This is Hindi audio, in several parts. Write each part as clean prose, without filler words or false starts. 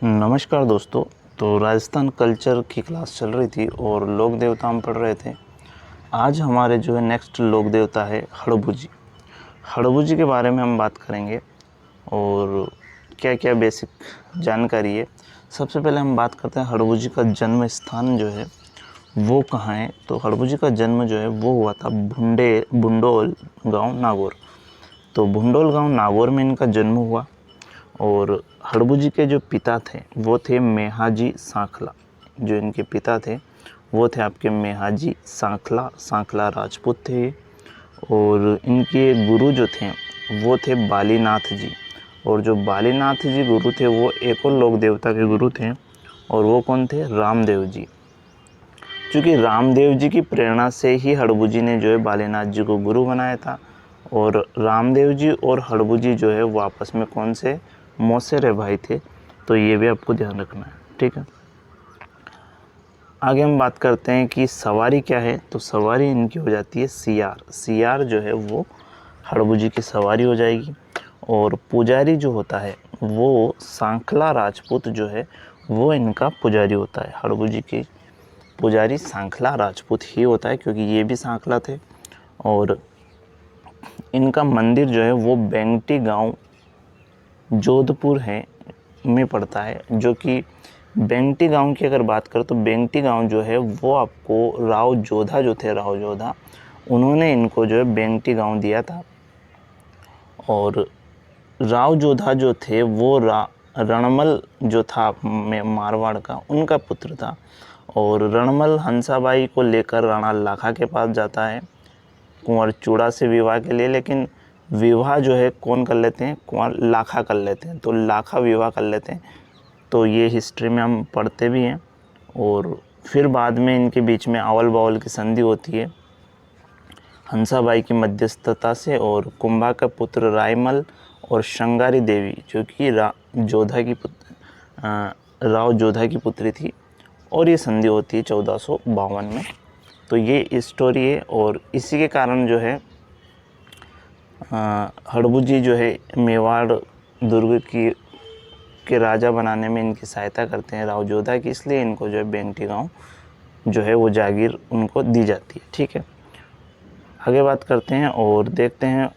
नमस्कार दोस्तों। तो राजस्थान कल्चर की क्लास चल रही थी और लोक देवता हम पढ़ रहे थे। आज हमारे जो है नेक्स्ट लोक देवता है हड़बू जी। हड़बू जी के बारे में हम बात करेंगे और क्या क्या बेसिक जानकारी है। सबसे पहले हम बात करते हैं हड़बू जी का जन्म स्थान जो है वो कहाँ है। तो हड़बू जी का जन्म जो है वो हुआ था भुंडोल गाँव नागौर। तो भुंडोल गाँव नागौर में इनका जन्म हुआ। और हड़बू जी के जो पिता थे वो थे मेहाजी सांखला। जो इनके पिता थे वो थे आपके मेहाजी सांखला राजपूत थे। और इनके गुरु जो थे वो थे बालीनाथ जी। और जो बालीनाथ जी गुरु थे वो एक और लोक देवता के गुरु थे और वो कौन थे, रामदेव जी। क्योंकि रामदेव जी की प्रेरणा से ही हड़बू जी ने जो है बालीनाथ जी को गुरु बनाया था। और रामदेव जी और हड़बू जी जो है वो आपस में कौन से मौसेरे भाई थे। तो ये भी आपको ध्यान रखना है, ठीक है। आगे हम बात करते हैं कि सवारी क्या है। तो सवारी इनकी हो जाती है सियार। सियार जो है वो हड़बू जी की सवारी हो जाएगी। और पुजारी जो होता है वो सांखला राजपूत जो है वो इनका पुजारी होता है। हड़बू जी की पुजारी सांखला राजपूत ही होता है क्योंकि ये भी सांखला थे। और इनका मंदिर जो है वो बेंगटी गांव जोधपुर है में पड़ता है। जो कि बेंगटी गांव की अगर बात करें तो बेंगटी गांव जो है वो आपको राव जोधा जो थे, राव जोधा, उन्होंने इनको जो है बेंगटी गांव दिया था। और राव जोधा जो थे वो रणमल जो था मारवाड़ का, उनका पुत्र था। और रणमल हंसाबाई को लेकर राणा लाखा के पास जाता है कुंवर चूड़ा से विवाह के लिए। लेकिन विवाह जो है कौन कर लेते हैं, कुंवर लाखा कर लेते हैं। तो लाखा विवाह कर लेते हैं। तो ये हिस्ट्री में हम पढ़ते भी हैं। और फिर बाद में इनके बीच में आवल बावल की संधि होती है हंसाबाई की मध्यस्थता से। और कुंभा का पुत्र रायमल और श्रृंगारी देवी जो कि राव जोधा की पुत्री थी। और ये संधि होती है 1452 में। तो ये स्टोरी है। और इसी के कारण जो है हड़बू जी जो है मेवाड़ दुर्ग के राजा बनाने में इनकी सहायता करते हैं राव जोधा की। इसलिए इनको जो है बेंगटी गांव जो है वो जागीर उनको दी जाती है, ठीक है। आगे बात करते हैं और देखते हैं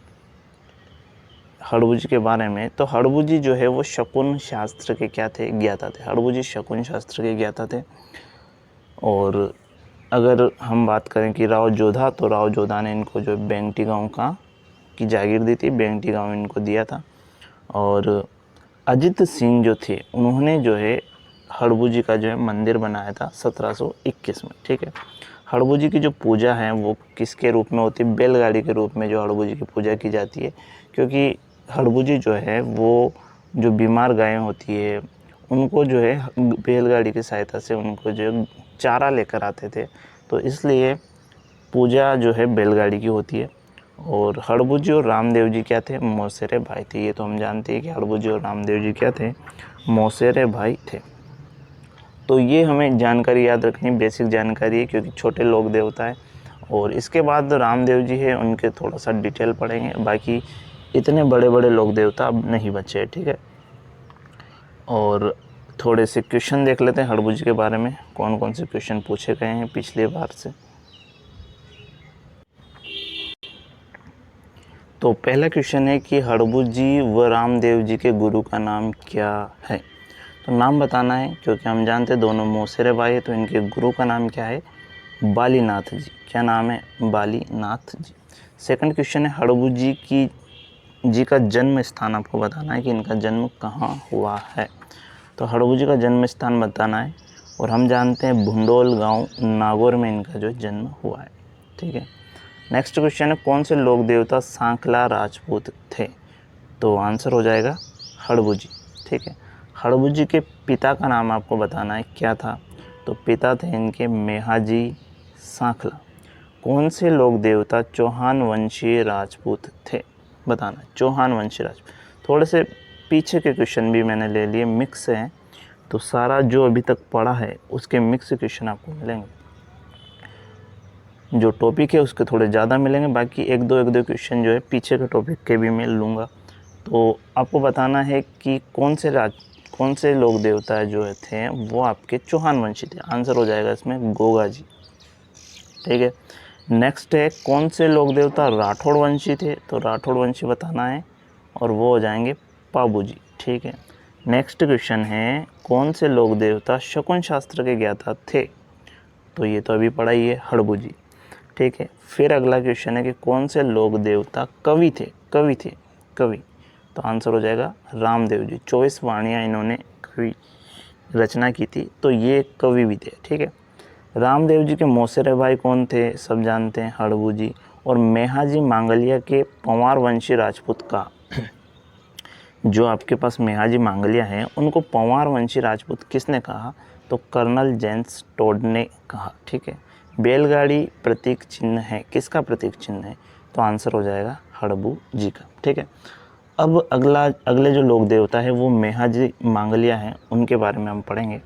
हड़बू जी के बारे में। तो हड़बू जी जो है वो शकुन शास्त्र के क्या थे, ज्ञाता थे। हड़बू जी शकुन शास्त्र के ज्ञाता थे। और अगर हम बात करें कि राव जोधा, तो राव जोधा ने इनको जो बेंगटी गांव की जागीर दी थी, बेंगटी गांव इनको दिया था। और अजित सिंह जो थे उन्होंने जो है हड़बू जी का जो है मंदिर बनाया था 1721 में, ठीक है। हड़बू जी की जो पूजा है वो किसके रूप में होती है, बैलगाड़ी के रूप में जो हड़बू जी की पूजा की जाती है। क्योंकि हड़बू जी जो है वो जो बीमार गायें होती है उनको जो है बैलगाड़ी की सहायता से उनको जो चारा लेकर आते थे। तो इसलिए पूजा जो है बैलगाड़ी की होती है। और हड़बू जी और रामदेव जी क्या थे, मौसेरे भाई थे। ये तो हम जानते हैं कि हड़बू जी और रामदेव जी क्या थे, मौसेरे भाई थे। तो ये हमें जानकारी याद रखनी, बेसिक जानकारी है क्योंकि छोटे लोक देवता है। और इसके बाद रामदेव जी है, उनके थोड़ा सा डिटेल पढ़ेंगे। बाकी इतने बड़े बड़े लोक देवता अब नहीं बचे हैं, ठीक है। और थोड़े से क्वेश्चन देख लेते हैं हड़बू जी के बारे में, कौन कौन से क्वेश्चन पूछे गए हैं पिछले बार से। तो पहला क्वेश्चन है कि हड़बू जी व रामदेव जी के गुरु का नाम क्या है। तो नाम बताना है क्योंकि हम जानते हैं दोनों मौसेरे भाई है। तो इनके गुरु का नाम क्या है, बालीनाथ जी। क्या नाम है, बालीनाथ जी। सेकंड क्वेश्चन है हड़बू जी का जन्म स्थान आपको बताना है कि इनका जन्म कहाँ हुआ है। तो हड़बू जी का जन्म स्थान बताना है। और हम जानते हैं भुंडोल गांव नागौर में इनका जो जन्म हुआ है, ठीक है। नेक्स्ट क्वेश्चन है कौन से लोक देवता सांखला राजपूत थे। तो आंसर हो जाएगा हड़बू जी, ठीक है। हड़बू जी के पिता का नाम आपको बताना है क्या था। तो पिता थे इनके मेहाजी सांखला। कौन से लोक देवता चौहान वंशीय राजपूत थे, बताना है चौहान वंशीय राजपूत। थोड़े से पीछे के क्वेश्चन भी मैंने ले लिए, मिक्स हैं। तो सारा जो अभी तक पढ़ा है उसके मिक्स क्वेश्चन आपको मिलेंगे। जो टॉपिक है उसके थोड़े ज़्यादा मिलेंगे, बाकी एक दो क्वेश्चन जो है पीछे के टॉपिक के भी मैं लूँगा। तो आपको बताना है कि कौन से कौन से लोक देवता जो थे वो आपके चौहान वंशी थे। आंसर हो जाएगा इसमें गोगा जी। ठीक है, नेक्स्ट है कौन से लोक देवता राठौड़ वंशी थे, तो राठौड़ वंशी बताना है और वो हो जाएंगे पाबू जी। ठीक है, नेक्स्ट क्वेश्चन है कौन से लोक देवता शकुन शास्त्र के ज्ञाता थे, तो ये तो अभी पढ़ा ही है, हड़बू जी। ठीक है, फिर अगला क्वेश्चन है कि कौन से लोक देवता कवि थे, कवि, तो आंसर हो जाएगा रामदेव जी। 24 वाणियाँ इन्होंने कवि रचना की थी, तो ये कवि भी थे। ठीक है, रामदेव जी के मौसेरे भाई कौन थे, सब जानते हैं, हड़बू जी। और मेहाजी मांगलिया के पंवार वंशी राजपूत का जो आपके पास मेहाजी मांगलिया हैं उनको पंवार वंशी राजपूत किसने कहा, तो कर्नल जेम्स टोड ने कहा। ठीक है, बैलगाड़ी प्रतीक चिन्ह है, किसका प्रतीक चिन्ह है, तो आंसर हो जाएगा हड़बू जी का। ठीक है, अब अगले जो लोक देवता है वो मेहाजी मांगलिया हैं, उनके बारे में हम पढ़ेंगे।